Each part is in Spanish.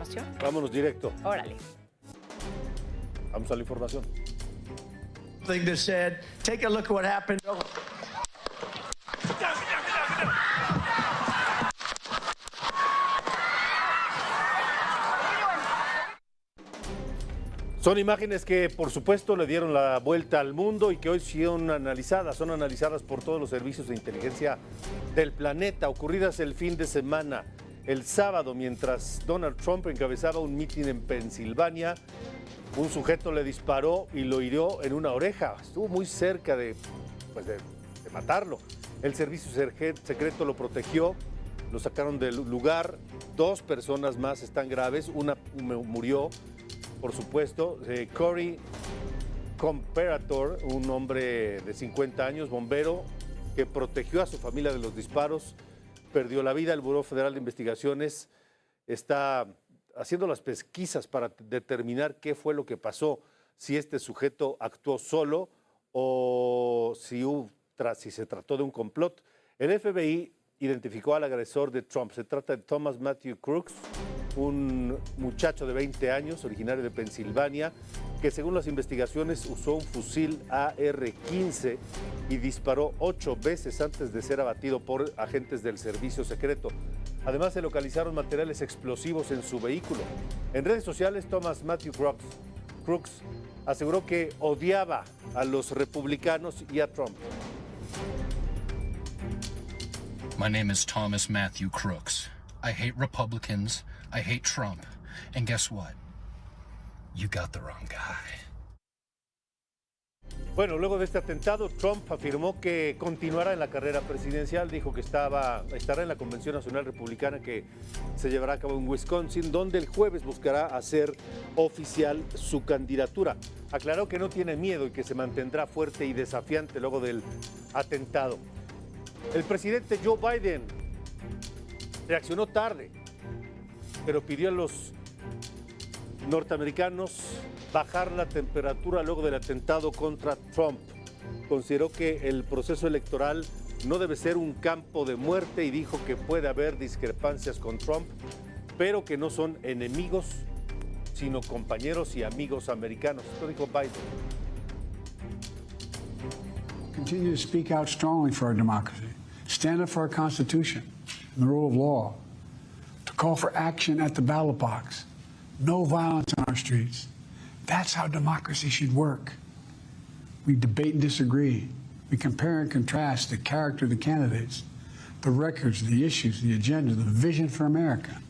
información? Vámonos directo. Órale. Vamos a la información. Thing that said, take a look at what happened. Son imágenes que, por supuesto, le dieron la vuelta al mundo y que hoy son analizadas por todos los servicios de inteligencia del planeta, ocurridas el fin de semana. El sábado, mientras Donald Trump encabezaba un mitin en Pensilvania, un sujeto le disparó y lo hirió en una oreja. Estuvo muy cerca de matarlo. El servicio secreto lo protegió, lo sacaron del lugar. 2 personas más están graves, una murió. Por supuesto, Corey Comperator, un hombre de 50 años, bombero, que protegió a su familia de los disparos, perdió la vida. El Buró Federal de Investigaciones está haciendo las pesquisas para determinar qué fue lo que pasó, si este sujeto actuó solo o si se trató de un complot. El FBI identificó al agresor de Trump. Se trata de Thomas Matthew Crooks, un muchacho de 20 años, originario de Pensilvania, que según las investigaciones usó un fusil AR-15 y disparó 8 veces antes de ser abatido por agentes del servicio secreto. Además, se localizaron materiales explosivos en su vehículo. En redes sociales, Thomas Matthew Crooks aseguró que odiaba a los republicanos y a Trump. My name is Thomas Matthew Crooks. I hate Republicans, I hate Trump, and guess what? You got the wrong guy. Bueno, luego de este atentado, Trump afirmó que continuará en la carrera presidencial. Dijo que estará en la Convención Nacional Republicana que se llevará a cabo en Wisconsin, donde el jueves buscará hacer oficial su candidatura. Aclaró que no tiene miedo y que se mantendrá fuerte y desafiante luego del atentado. El presidente Joe Biden reaccionó tarde, pero pidió a los norteamericanos bajar la temperatura luego del atentado contra Trump. Consideró que el proceso electoral no debe ser un campo de muerte y dijo que puede haber discrepancias con Trump, pero que no son enemigos, sino compañeros y amigos americanos. Esto dijo Biden. Continue to speak out strongly for our democracy, stand up for our Constitution and the rule of law, to call for action at the ballot box, no violence on our streets. That's how democracy should work. We debate and disagree. We compare and contrast the character of the candidates, the records, the issues, the agenda, the vision for America.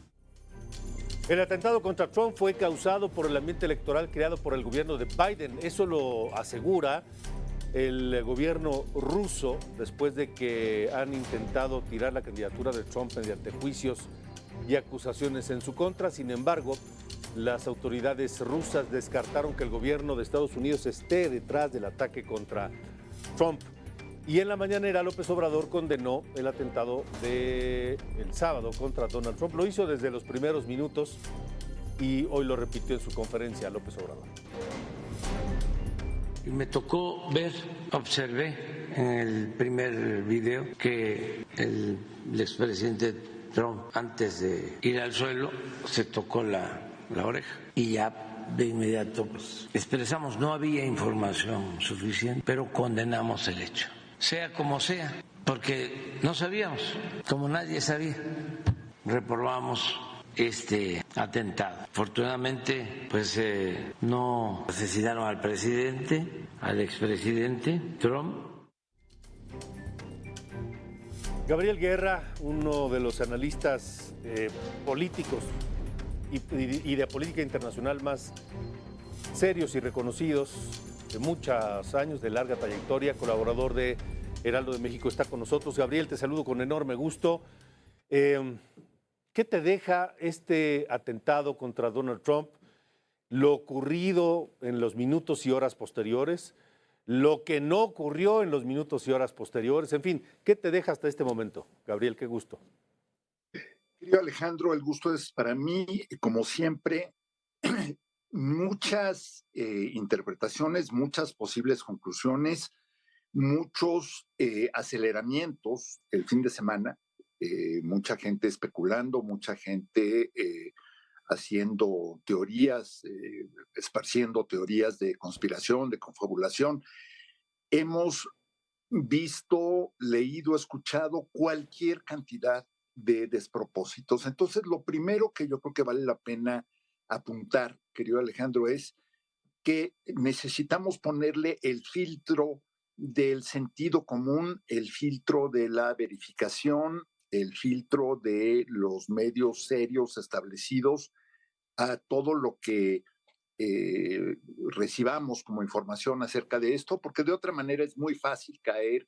El atentado contra Trump fue causado por el ambiente electoral creado por el gobierno de Biden. Eso lo asegura el gobierno ruso después de que han intentado tirar la candidatura de Trump mediante juicios y acusaciones en su contra. Sin embargo, las autoridades rusas descartaron que el gobierno de Estados Unidos esté detrás del ataque contra Trump. Y en la mañanera, López Obrador condenó el atentado del sábado contra Donald Trump. Lo hizo desde los primeros minutos y hoy lo repitió en su conferencia López Obrador. Me tocó observé en el primer video que el expresidente Trump, antes de ir al suelo, se tocó la oreja y ya de inmediato expresamos, no había información suficiente, pero condenamos el hecho, sea como sea, porque no sabíamos, como nadie sabía, reprobamos este atentado. Afortunadamente, no asesinaron al presidente, al expresidente Trump. Gabriel Guerra, uno de los analistas políticos y de política internacional más serios y reconocidos de muchos años, de larga trayectoria, colaborador de Heraldo de México, está con nosotros. Gabriel, te saludo con enorme gusto. ¿Qué te deja este atentado contra Donald Trump? Lo ocurrido en los minutos y horas posteriores, lo que no ocurrió en los minutos y horas posteriores, en fin, ¿qué te deja hasta este momento? Gabriel, qué gusto. Querido Alejandro, el gusto es para mí, como siempre, muchas interpretaciones, muchas posibles conclusiones, muchos aceleramientos el fin de semana, mucha gente especulando, mucha gente haciendo teorías, esparciendo teorías de conspiración, de confabulación. Hemos visto, leído, escuchado cualquier cantidad de despropósitos. Entonces, lo primero que yo creo que vale la pena apuntar, querido Alejandro, es que necesitamos ponerle el filtro del sentido común, el filtro de la verificación, el filtro de los medios serios establecidos a todo lo que recibamos como información acerca de esto, porque de otra manera es muy fácil caer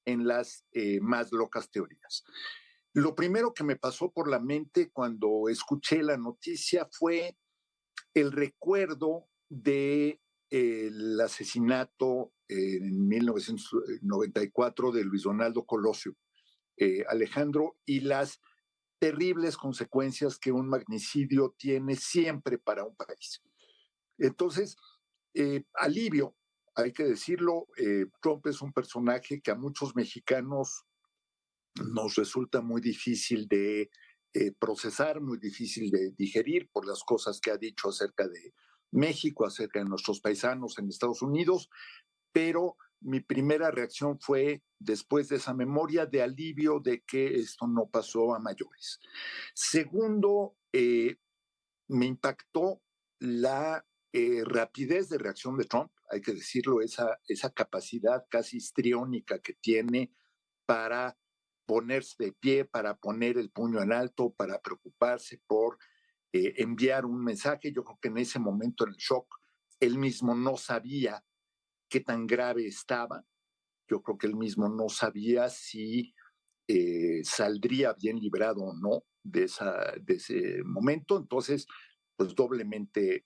en las más locas teorías. Lo primero que me pasó por la mente cuando escuché la noticia fue el recuerdo de el asesinato en 1994 de Luis Donaldo Colosio, Alejandro, y las terribles consecuencias que un magnicidio tiene siempre para un país. Entonces, alivio, hay que decirlo, Trump es un personaje que a muchos mexicanos nos resulta muy difícil de procesar, muy difícil de digerir por las cosas que ha dicho acerca de México, acerca de nuestros paisanos en Estados Unidos, pero mi primera reacción fue, después de esa memoria, de alivio de que esto no pasó a mayores. Segundo, me impactó la rapidez de reacción de Trump, hay que decirlo, esa capacidad casi histriónica que tiene para ponerse de pie, para poner el puño en alto, para preocuparse por enviar un mensaje. Yo creo que en ese momento, en el shock, él mismo no sabía qué tan grave estaba. Yo creo que él mismo no sabía si saldría bien librado o no de ese momento. Entonces, pues doblemente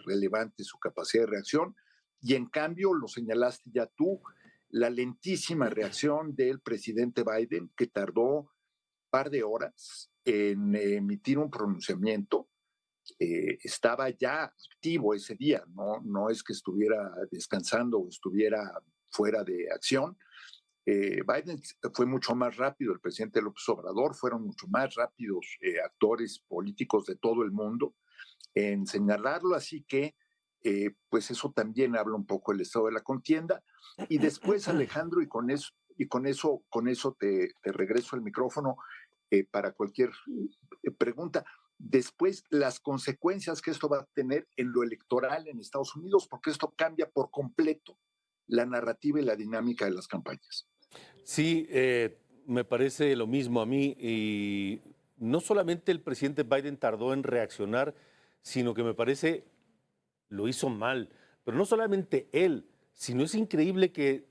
relevante su capacidad de reacción. Y en cambio, lo señalaste ya tú, la lentísima reacción del presidente Biden, que tardó un par de horas en emitir un pronunciamiento. Estaba ya activo ese día, no es que estuviera descansando o estuviera fuera de acción. Biden fue mucho más rápido, el presidente López Obrador, fueron mucho más rápidos actores políticos de todo el mundo en señalarlo, así que pues eso también habla un poco del estado de la contienda. Y después, Alejandro, y con eso te regreso el micrófono para cualquier pregunta. Después, las consecuencias que esto va a tener en lo electoral en Estados Unidos, porque esto cambia por completo la narrativa y la dinámica de las campañas. Sí, me parece lo mismo a mí. Y no solamente el presidente Biden tardó en reaccionar, sino que me parece lo hizo mal. Pero no solamente él, sino es increíble que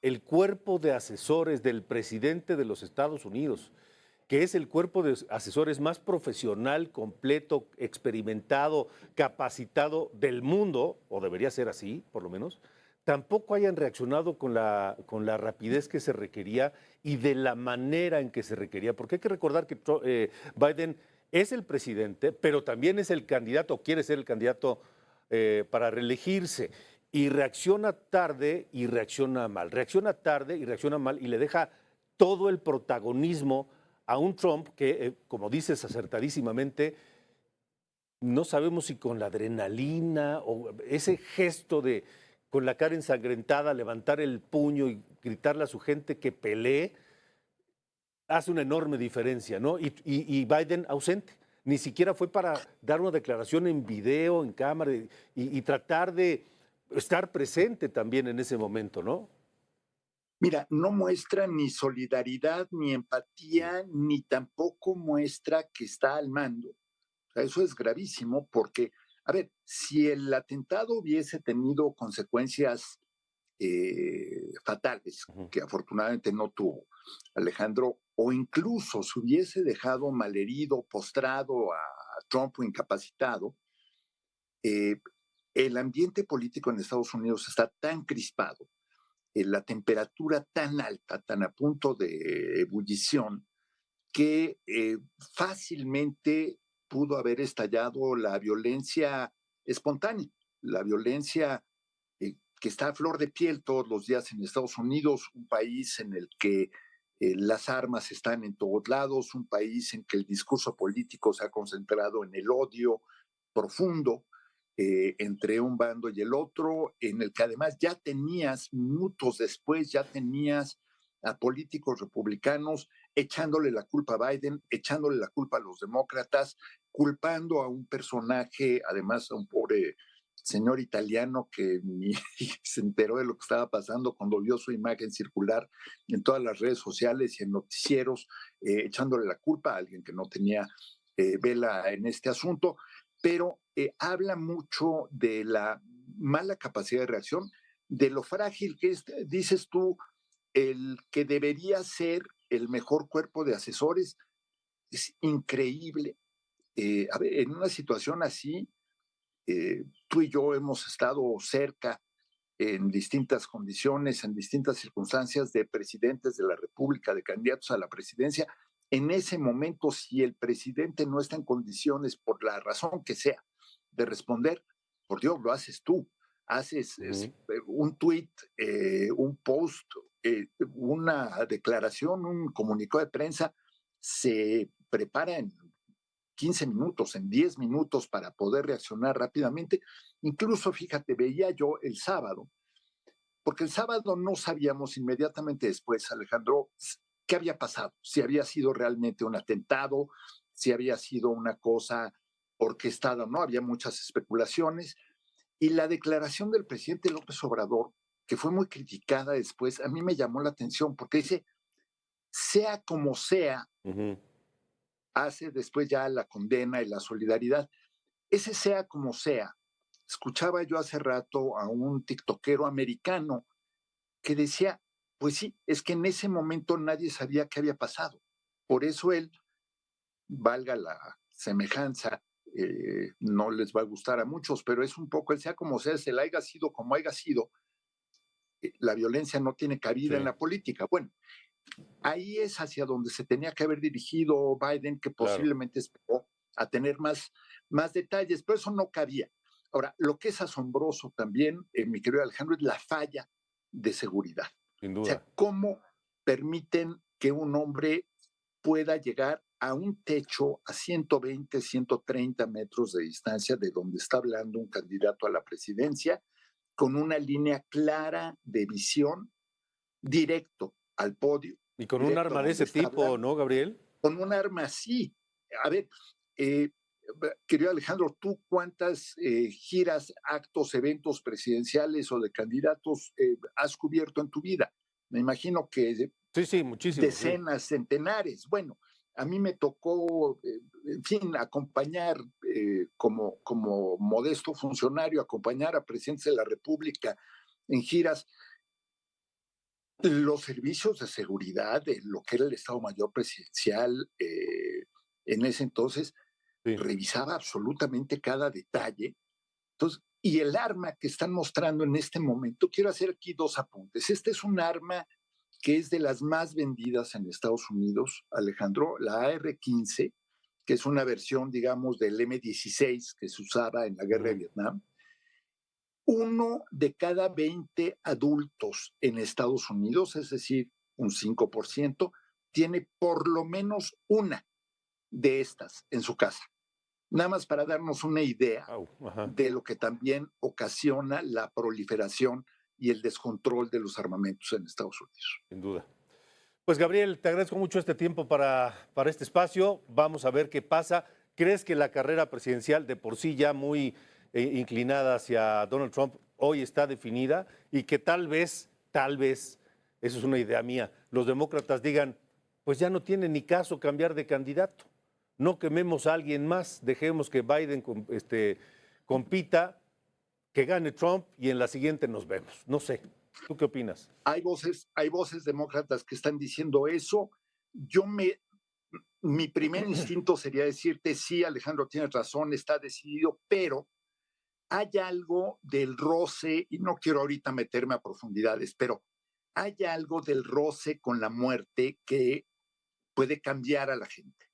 el cuerpo de asesores del presidente de los Estados Unidos, que es el cuerpo de asesores más profesional, completo, experimentado, capacitado del mundo, o debería ser así, por lo menos, tampoco hayan reaccionado con la rapidez que se requería y de la manera en que se requería. Porque hay que recordar que Biden es el presidente, pero también es el candidato, quiere ser el candidato para reelegirse. Y reacciona tarde y reacciona mal. Reacciona tarde y reacciona mal y le deja todo el protagonismo a un Trump que, como dices acertadísimamente, no sabemos si con la adrenalina o ese gesto de con la cara ensangrentada, levantar el puño y gritarle a su gente que pelee, hace una enorme diferencia, ¿no? Y Biden ausente. Ni siquiera fue para dar una declaración en video, en cámara, y tratar de estar presente también en ese momento, ¿no? Mira, no muestra ni solidaridad, ni empatía, ni tampoco muestra que está al mando. O sea, eso es gravísimo porque, a ver, si el atentado hubiese tenido consecuencias fatales, que afortunadamente no tuvo, Alejandro, o incluso se hubiese dejado malherido, postrado a Trump o incapacitado, el ambiente político en Estados Unidos está tan crispado, la temperatura tan alta, tan a punto de ebullición, que fácilmente pudo haber estallado la violencia espontánea, la violencia que está a flor de piel todos los días en Estados Unidos, un país en el que las armas están en todos lados, un país en que el discurso político se ha concentrado en el odio profundo entre un bando y el otro, en el que además ya tenías, minutos después, ya tenías a políticos republicanos echándole la culpa a Biden, echándole la culpa a los demócratas, culpando a un personaje, además a un pobre señor italiano que ni se enteró de lo que estaba pasando cuando vio su imagen circular en todas las redes sociales y en noticieros, echándole la culpa a alguien que no tenía vela en este asunto, pero habla mucho de la mala capacidad de reacción, de lo frágil que es, dices tú, el que debería ser el mejor cuerpo de asesores. Es increíble. A ver, en una situación así, tú y yo hemos estado cerca en distintas condiciones, en distintas circunstancias de presidentes de la República, de candidatos a la presidencia. En ese momento, si el presidente no está en condiciones, por la razón que sea, de responder, por Dios, lo haces tú. Haces un tweet, un post, una declaración, un comunicado de prensa, se prepara en 15 minutos, en 10 minutos para poder reaccionar rápidamente. Incluso, fíjate, veía yo el sábado, porque el sábado no sabíamos inmediatamente después, Alejandro, qué había pasado, si había sido realmente un atentado, si había sido una cosa orquestada o no, había muchas especulaciones. Y la declaración del presidente López Obrador, que fue muy criticada después, a mí me llamó la atención porque dice, sea como sea, hace después ya la condena y la solidaridad. Ese sea como sea. Escuchaba yo hace rato a un tiktokero americano que decía, pues sí, es que en ese momento nadie sabía qué había pasado. Por eso él, valga la semejanza, no les va a gustar a muchos, pero es un poco, el sea como sea, se la haya sido como haya sido, la violencia no tiene cabida en la política. Bueno, ahí es hacia donde se tenía que haber dirigido Biden, que posiblemente esperó a tener más detalles, pero eso no cabía. Ahora, lo que es asombroso también, mi querido Alejandro, es la falla de seguridad. Sin duda. O sea, ¿cómo permiten que un hombre pueda llegar a un techo a 120, 130 metros de distancia de donde está hablando un candidato a la presidencia, con una línea clara de visión, directo al podio? Y con un arma de ese tipo, ¿no, Gabriel? Con un arma así. A ver, querido Alejandro, ¿tú cuántas giras, actos, eventos presidenciales o de candidatos has cubierto en tu vida? Me imagino que sí, muchísimo. Decenas, centenares. Bueno, a mí me tocó, en fin, acompañar como modesto funcionario, acompañar a presidentes de la República en giras. Los servicios de seguridad de lo que era el Estado Mayor Presidencial en ese entonces revisaba absolutamente cada detalle. Entonces, y el arma que están mostrando en este momento, quiero hacer aquí dos apuntes. Este es un arma que es de las más vendidas en Estados Unidos, Alejandro, la AR-15, que es una versión, digamos, del M-16 que se usaba en la guerra de Vietnam. 1 de cada 20 adultos en Estados Unidos, es decir, un 5%, tiene por lo menos una de estas en su casa. Nada más para darnos una idea de lo que también ocasiona la proliferación y el descontrol de los armamentos en Estados Unidos. Sin duda. Pues Gabriel, te agradezco mucho este tiempo para este espacio. Vamos a ver qué pasa. ¿Crees que la carrera presidencial, de por sí ya muy inclinada hacia Donald Trump, hoy está definida y que tal vez, eso es una idea mía, los demócratas digan, pues ya no tiene ni caso cambiar de candidato, no quememos a alguien más, dejemos que Biden compita, que gane Trump y en la siguiente nos vemos? No sé, ¿tú qué opinas? Hay voces demócratas que están diciendo eso. Mi primer instinto sería decirte, sí, Alejandro, tienes razón, está decidido, pero hay algo del roce, y no quiero ahorita meterme a profundidades, pero hay algo del roce con la muerte que puede cambiar a la gente.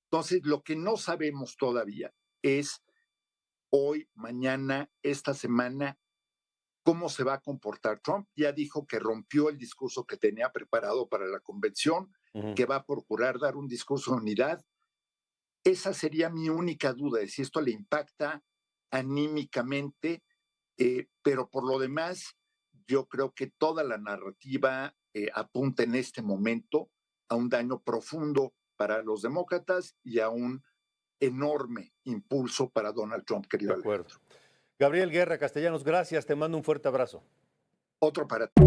Entonces, lo que no sabemos todavía es hoy, mañana, esta semana, cómo se va a comportar Trump. Ya dijo que rompió el discurso que tenía preparado para la convención, que va a procurar dar un discurso de unidad. Esa sería mi única duda, de si esto le impacta anímicamente, pero por lo demás, yo creo que toda la narrativa apunta en este momento a un daño profundo para los demócratas y a un enorme impulso para Donald Trump, querido De acuerdo. Alejandro. Gabriel Guerra Castellanos, gracias, te mando un fuerte abrazo. Otro para ti.